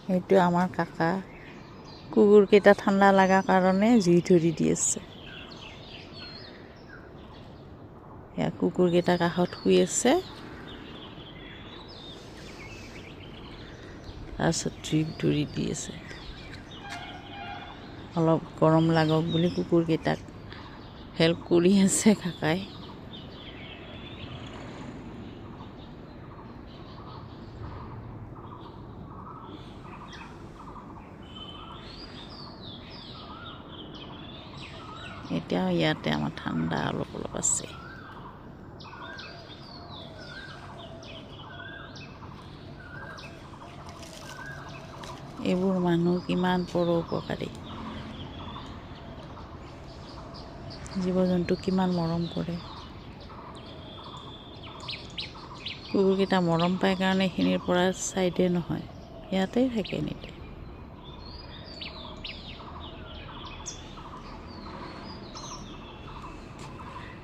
এইটো আমাৰ কাকা কুকুৰকেইটা ঠাণ্ডা লগা কাৰণে জুই ধৰি দি আছে। এয়া কুকুৰকেইটা কাষত শুই আছে, তাৰপিছত জুই ধৰি দি আছে। অলপ গৰম লাগক বুলি কুকুৰকেইটাক হেল্প কৰি আছে কাকাই। এতিয়াও ইয়াতে আমাৰ ঠাণ্ডা অলপ অলপ আছে। এইবোৰ মানুহ কিমান পৰোপকাৰী, জীৱ জন্তু কিমান মৰম কৰে। কুকুৰকেইটা মৰম পায় কাৰণে এইখিনিৰ পৰা চাইডে নহয়, ইয়াতেই থাকে এনিটাইম।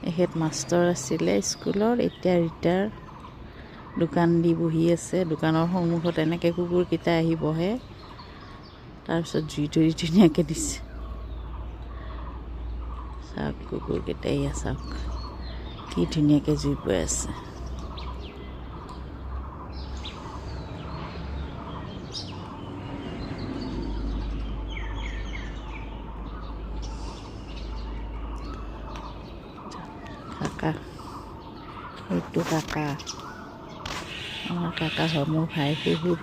এখেত মাষ্টৰ আছিলে স্কুলৰ, এতিয়া ৰিটায়াৰ। দোকান দি বহি আছে, দোকানৰ সন্মুখত এনেকৈ কুকুৰকেইটা আহি বহে, তাৰপিছত জুই ধৰি ধুনীয়াকৈ দিছে। চাওক কুকুৰকেইটা, এয়া চাওক কি ধুনীয়াকৈ জুই পৈ আছে। কাকা, এইটো কাকা, আমাৰ কাকা হয় মোৰ ভাই শহুৰ।